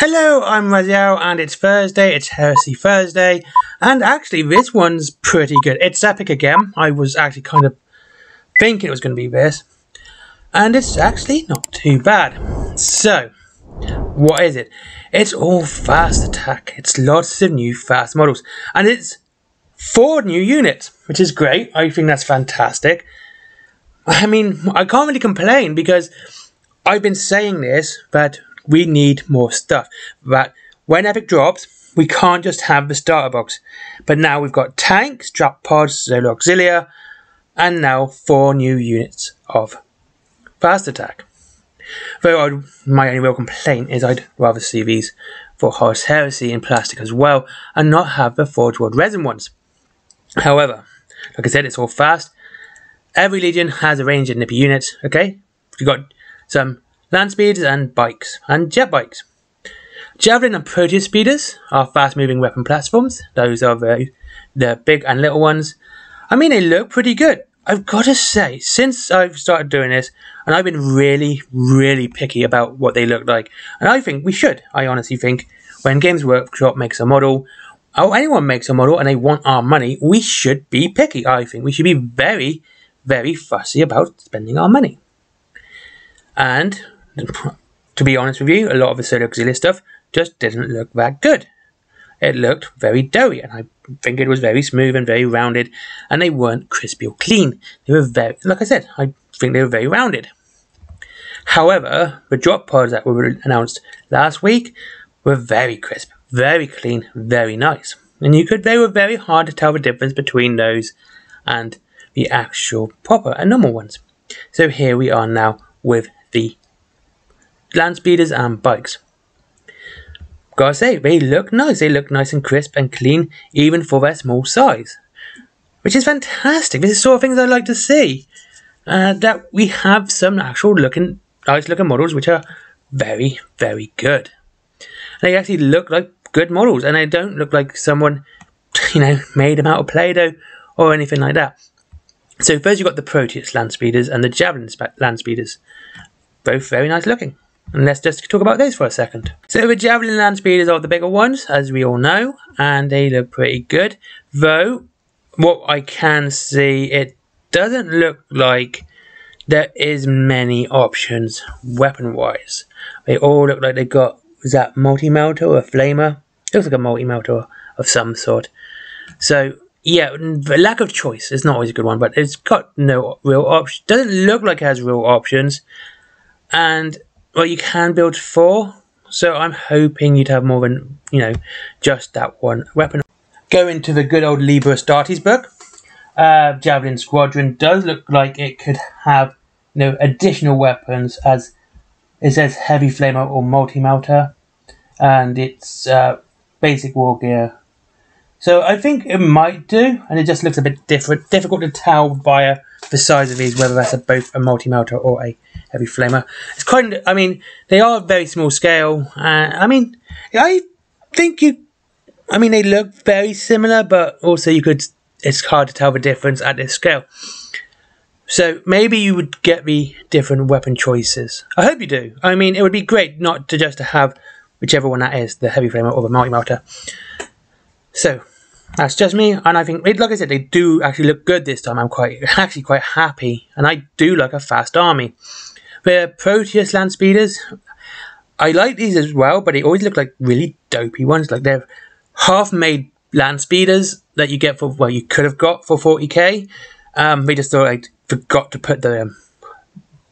Hello, I'm Raziel, and it's Thursday, it's Heresy Thursday, and actually this one's pretty good. It's epic again. I was actually kind of thinking it was going to be this, and it's actually not too bad. So, what is it? It's all fast attack. It's lots of new fast models, and it's 4 new units, which is great. I think that's fantastic. I mean, I can't really complain because I've been saying this, but we need more stuff. But when Epic drops, we can't just have the starter box. But now we've got tanks, drop pods, solo auxilia, and now 4 new units of fast attack. Though my only real complaint is I'd rather see these for Horus Heresy in plastic as well, and not have the Forge World resin ones. However, like I said, it's all fast. Every legion has a range of nippy units, okay? You've got some land speeders and bikes, and jet bikes. Javelin and Proteus speeders are fast moving weapon platforms. Those are the big and little ones. I mean, they look pretty good. I've got to say, since I've started doing this, and I've been really picky about what they look like, and I think we should. I honestly think when Games Workshop makes a model, or anyone makes a model and they want our money, we should be picky. I think we should be very fussy about spending our money. And to be honest with you, a lot of the solo auxilia stuff just didn't look that good. It looked very doughy, and I think it was very smooth and very rounded, and they weren't crispy or clean. They were very, like I said, I think they were very rounded. However, the drop pods that were announced last week were very crisp, very clean, very nice. And they were very hard to tell the difference between those and the actual proper and normal ones. So here we are now with the land speeders and bikes. Gotta say, they look nice. They look nice and crisp and clean, even for their small size, which is fantastic. This is the sort of things I like to see. That we have some actual nice looking models which are very good. They actually look like good models, and they don't look like someone, made them out of Play-Doh or anything like that. So first you've got the Proteus land speeders and the Javelin land speeders, both very nice looking. And let's just talk about those for a second. So the Javelin land speeders are the bigger ones, as we all know, and they look pretty good. Though, what I can see, it doesn't look like there is many options weapon-wise. They all look like they got, is that multi-melter or a flamer? It looks like a multi-melter of some sort. So, yeah, the lack of choice is not always a good one, but it's got no real option. Doesn't look like it has real options. And, well, you can build 4, so I'm hoping you'd have more than, just that one weapon. Go into the good old Liber Astartes book. Javelin Squadron does look like it could have, additional weapons, as it says heavy flamer or multi-melter, and it's basic war gear. So I think it might do, and it just looks a bit difficult to tell via the size of these whether that's both a multi-melter or a heavy flamer. It's they are very small scale. I think they look very similar, but also it's hard to tell the difference at this scale. So maybe you would get the different weapon choices. I hope you do. It would be great not to just have whichever one that is, the heavy flamer or the multi-melter. So that's just me, and I think, like I said, they do actually look good this time. I'm quite happy, and I do like a fast army. The Proteus land speeders, I like these as well, but they always look like really dopey ones. Like they're half-made land speeders that you get you could have got for 40k. They just forgot to put the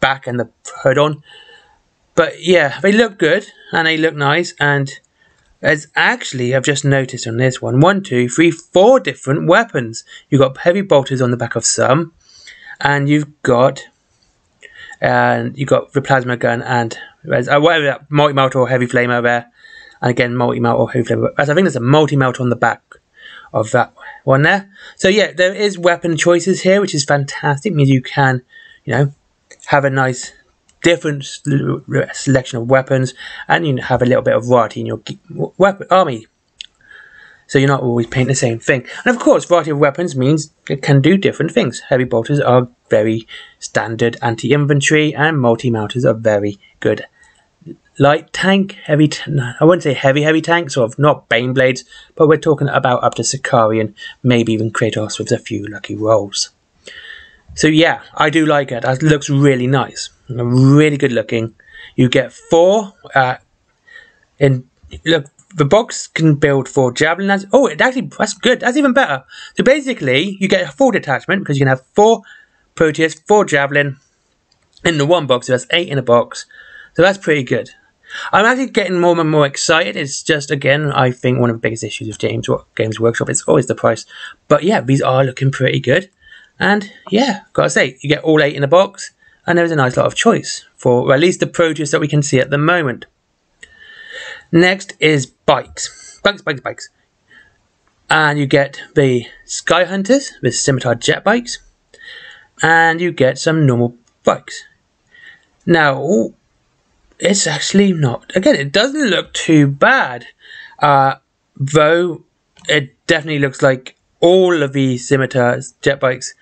back and the hood on. But yeah, they look good and they look nice, and as actually I've just noticed on this one, 1, 2, 3, 4 different weapons. You've got heavy bolters on the back of some, and you've got the plasma gun and whatever that multi-melter or heavy flamer there, and again multi-melter or heavy flamer. I think there's a multi-melter on the back of that one there. So yeah, there is weapon choices here, which is fantastic. It means you can, have a nice different selection of weapons, and you have a little bit of variety in your army. So you're not always painting the same thing. And of course, variety of weapons means it can do different things. Heavy bolters are very standard anti-infantry, and multi-melters are very good light tank, heavy. I wouldn't say heavy tank, sort of not Bane Blades, but we're talking about up to Sicarian, maybe even Kratos with a few lucky rolls. So yeah, I do like it. It looks really nice, really good looking. You get 4. Look, the box can build 4 javelin. That's good. That's even better. So basically, you get a full detachment because you can have 4 Proteus, 4 javelin in the one box. So that's 8 in a box. So that's pretty good. I'm actually getting more and more excited. It's just, again, I think one of the biggest issues with Games Workshop is always the price. But yeah, these are looking pretty good. And yeah, gotta say, you get all 8 in a box. And there's a nice lot of choice for at least the Proteus that we can see at the moment. Next is bikes. Bikes. And you get the Sky Hunters with Scimitar jet bikes. And you get some normal bikes. Now, it's actually not, again, it doesn't look too bad, though it definitely looks like all of the Scimitar jet bikes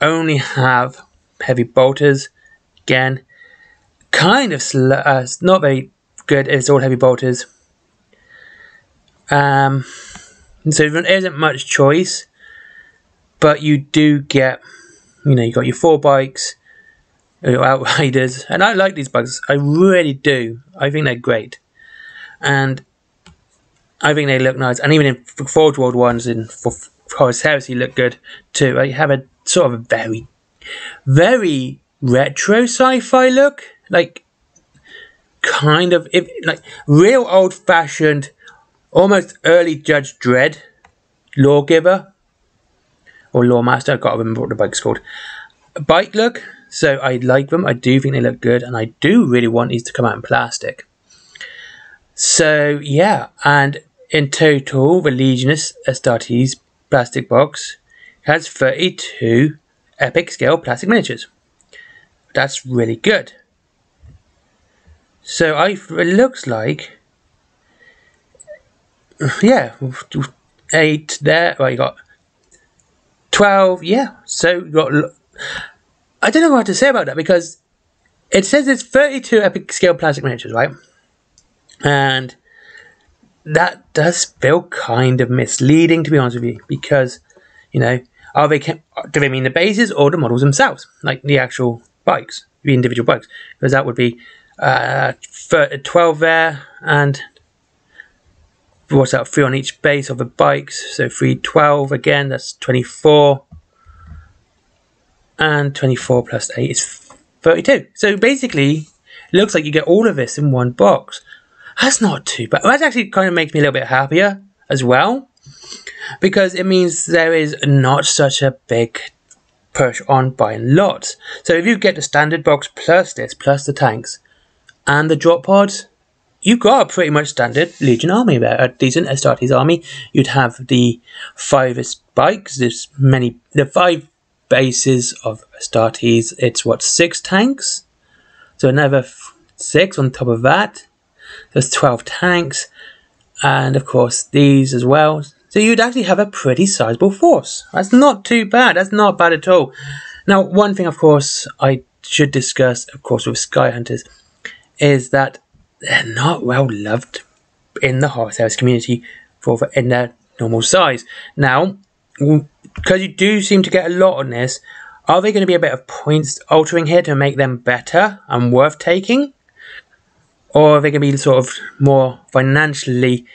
only have heavy bolters. Again, kind of not very good. It's all heavy bolters, so there isn't much choice, but you do get, you got your 4 bikes, your Outriders, and I like these bikes. I really do. I think they're great, and I think they look nice. And even in Forge World ones in Horus Heresy look good too. I have a sort of a very, very retro sci-fi look, like kind of like real old-fashioned, almost early Judge Dredd, Lawgiver or Lawmaster. I can't remember what the bike's called. Bike look. So I like them. I do think they look good, and I do really want these to come out in plastic. So yeah, and in total, the Legionist Astartes plastic box has 32 epic scale plastic miniatures. That's really good. So it looks like, yeah, 8 there. Well, you got 12. Yeah, so you got. I don't know what to say about that, because it says it's 32 epic scale plastic miniatures, right? And that does feel kind of misleading, to be honest with you, because, do they mean the bases or the models themselves, like the actual bikes, the individual bikes? Because that would be 12 there, and what's that, 3 on each base of the bikes, so 3, 12 again, that's 24. And 24 plus 8 is 32. So basically, it looks like you get all of this in one box. That's not too bad. That actually kind of makes me a little bit happier as well, because it means there is not such a big push on buying lots. So if you get the standard box plus this, plus the tanks and the drop pods, you've got a pretty much standard Legion army there, a decent Astartes army. You'd have the 5 bikes, the 5 bases of Astartes. It's what, 6 tanks, so another 6 on top of that. There's 12 tanks, and of course these as well. So you'd actually have a pretty sizable force. That's not too bad. That's not bad at all. Now, one thing, of course, I should discuss, of course, with Sky Hunters, is that they're not well loved in the Horus Heresy community in their normal size. Now, because you do seem to get a lot on this, are they going to be a bit of points altering here to make them better and worth taking? Or are they going to be sort of more financially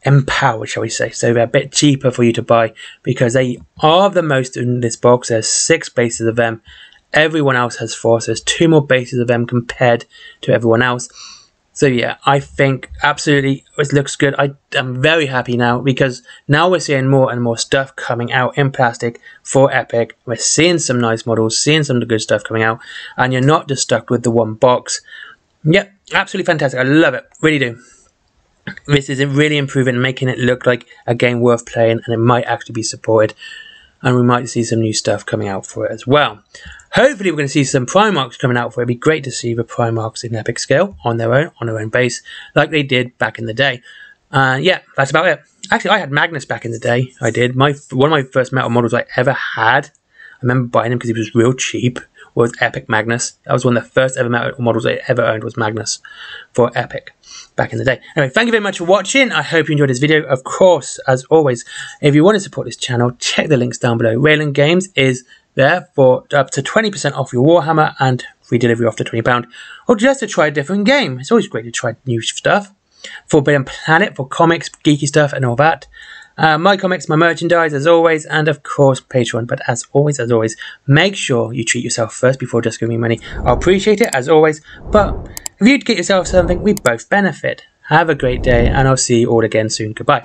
empowered, shall we say? So they're a bit cheaper for you to buy, because they are the most in this box. There's 6 bases of them. Everyone else has 4, so there's 2 more bases of them compared to everyone else. So yeah, I think absolutely it looks good. I'm very happy now, because now we're seeing more and more stuff coming out in plastic for Epic. We're seeing some nice models, seeing some of the good stuff coming out, and you're not just stuck with the one box. Yep, absolutely fantastic. I love it, really do. This is really improving and making it look like a game worth playing, and it might actually be supported, and we might see some new stuff coming out for it as well. Hopefully we're going to see some Primarchs coming out for it. It'd be great to see the Primarchs in epic scale on their own base, like they did back in the day. Yeah, that's about it. Actually, I had Magnus back in the day. I did. One of my first metal models I ever had, I remember buying him because he was real cheap, was Epic Magnus. That was one of the first ever models I ever owned, was Magnus for Epic back in the day. Anyway, thank you very much for watching. I hope you enjoyed this video. Of course, as always, if you want to support this channel, check the links down below. Raylan Games is there for up to 20% off your Warhammer and free delivery after £20, or just to try a different game. It's always great to try new stuff. Forbidden Planet for comics, geeky stuff and all that. My comics, my merchandise as always, and of course Patreon. But as always, make sure you treat yourself first before just giving me money. I'll appreciate it as always, but if you get yourself something, we both benefit. Have a great day, and I'll see you all again soon. Goodbye.